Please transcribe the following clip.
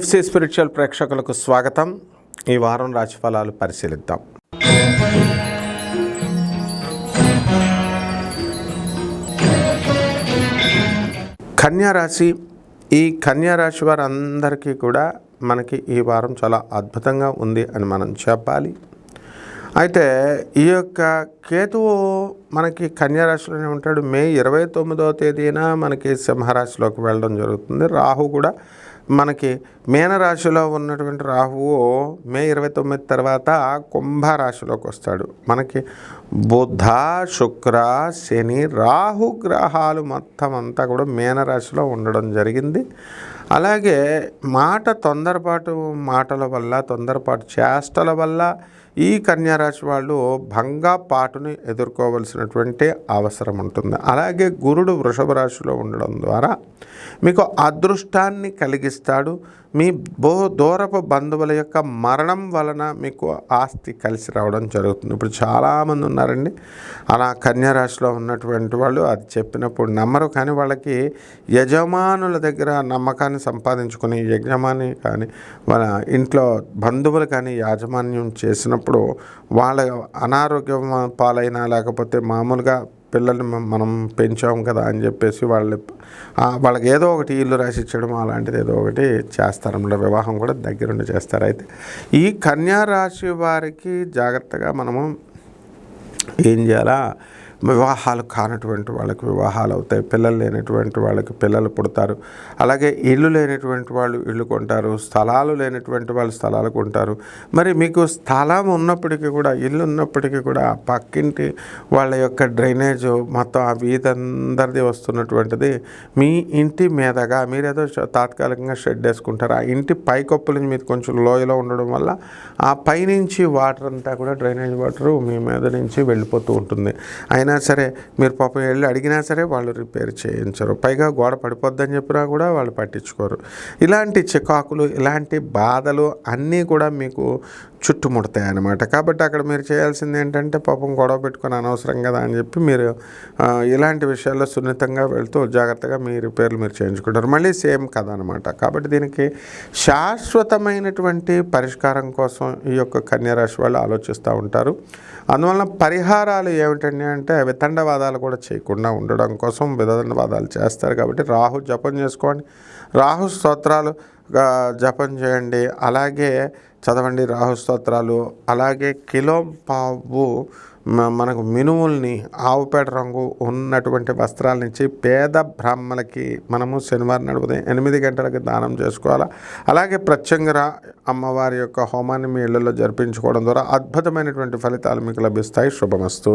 TFC spiritual ప్రేక్షకులకు స్వాగతం. ఈ వారం రాశిఫలాలు పరిశీలిద్దాం. కన్యా రాశి. ఈ కన్యా రాశి వారందరికీ కూడా మనకి ఈ వారం చాలా అద్భుతంగా ఉంది అని మనం చెప్పాలి. అయితే ఈ యొక్క కేతువు మనకి కన్యా రాశిలోనే ఉంటాడు. మే 29వ తేదీన మనకి సింహరాశిలోకి వెళ్ళడం జరుగుతుంది. రాహు కూడా మనకి మీనరాశిలో ఉన్నటువంటి రాహువు మే 29 తర్వాత కుంభరాశిలోకి వస్తాడు. మనకి బుధ, శుక్ర, శని, రాహు గ్రహాలు మొత్తం అంతా కూడా మీనరాశిలో ఉండడం జరిగింది. అలాగే తొందరపాటు మాటల వల్ల, తొందరపాటు చేష్టల వల్ల ఈ కన్యారాశి వాళ్ళు భంగపాటుని ఎదుర్కోవలసినటువంటి అవసరం ఉంటుంది. అలాగే గురుడు వృషభ రాశిలో ఉండడం ద్వారా మీకు అదృష్టాన్ని కలిగిస్తాడు. మీ దూరపు బంధువుల యొక్క మరణం వలన మీకు ఆస్తి కలిసి రావడం జరుగుతుంది. ఇప్పుడు చాలామంది ఉన్నారండి అలా కన్యారాశిలో ఉన్నటువంటి వాళ్ళు. అది చెప్పినప్పుడు నమ్మరు, కానీ వాళ్ళకి యజమానుల దగ్గర నమ్మకాన్ని సంపాదించుకొని, యజమాని కానీ వాళ్ళ ఇంట్లో బంధువులు కానీ యాజమాన్యం చేసినప్పుడు వాళ్ళ అనారోగ్యం పాలైనా, లేకపోతే మామూలుగా పిల్లల్ని మనం పెంచాం కదా అని చెప్పేసి వాళ్ళకి ఏదో ఒకటి ఇల్లు రాసిచ్చడం అలాంటిది ఏదో ఒకటి చేస్తారన్నమాట. వివాహం కూడా దగ్గరుండి చేస్తారు. అయితే ఈ కన్యా రాశి వారికి జాగ్రత్తగా మనము ఏం చేయాలా, వివాహాలు కానటువంటి వాళ్ళకి వివాహాలు అవుతాయి, పిల్లలు లేనటువంటి వాళ్ళకి పిల్లలు పుడతారు, అలాగే ఇల్లు లేనటువంటి వాళ్ళు ఇల్లు కొంటారు, స్థలాలు లేనటువంటి వాళ్ళు స్థలాలు కొంటారు. మరి మీకు స్థలం ఉన్నప్పటికీ కూడా, ఇల్లు ఉన్నప్పటికీ కూడా పక్కింటి వాళ్ళ యొక్క డ్రైనేజ్ మొత్తం ఆ వీధందరిది వస్తున్నటువంటిది మీ ఇంటి మీదగా మీరేదో తాత్కాలికంగా షెడ్ వేసుకుంటారు. ఆ ఇంటి పైకప్పుల మీద కొంచెం లోయలో ఉండడం వల్ల ఆ పైనుంచి వాటర్ అంతా కూడా డ్రైనేజ్ వాటరు మీ మీద నుంచి వెళ్ళిపోతూ ఉంటుంది. అయినా సరే మీరు పాపం వెళ్ళి అడిగినా సరే వాళ్ళు రిపేర్ చేయించరు. పైగా గోడ పడిపోద్దని చెప్పినా కూడా వాళ్ళు పట్టించుకోరు. ఇలాంటి చికాకులు, ఇలాంటి బాధలు అన్నీ కూడా మీకు చుట్టుముడతాయి అన్నమాట. కాబట్టి అక్కడ మీరు చేయాల్సింది ఏంటంటే, పాపం గొడవ పెట్టుకొని అనవసరం కదా అని చెప్పి మీరు ఇలాంటి విషయాల్లో సున్నితంగా వెళ్తూ జాగ్రత్తగా మీ రిపేర్లు మీరు చేయించుకుంటారు. మళ్ళీ సేమ్ కదా అనమాట. కాబట్టి దీనికి శాశ్వతమైనటువంటి పరిష్కారం కోసం ఈ యొక్క కన్యారాశి వాళ్ళు ఆలోచిస్తూ ఉంటారు. అందువలన పరిహారాలు ఏమిటండి అంటే, వితండవాదాలు కూడా చేయకుండా ఉండడం కోసం వితండవాదాలు చేస్తారు. కాబట్టి రాహు జపం చేసుకోండి, రాహు స్తోత్రాలు జపం చేయండి, అలాగే చదవండి రాహు స్తోత్రాలు. అలాగే కిలో పావు మనకు మినుముల్ని ఆవుపేట రంగు ఉన్నటువంటి వస్త్రాలనిచ్చి పేద బ్రాహ్మణులకి మనము శనివారం నాడు ఉదయం 8 గంటలకి దానం చేసుకోవాలా. అలాగే ప్రత్యంగర అమ్మవారి యొక్క హోమాన్ని మీ ఇళ్లలో జరిపించుకోవడం ద్వారా అద్భుతమైనటువంటి ఫలితాలు మీకు లభిస్తాయి. శుభమస్తు.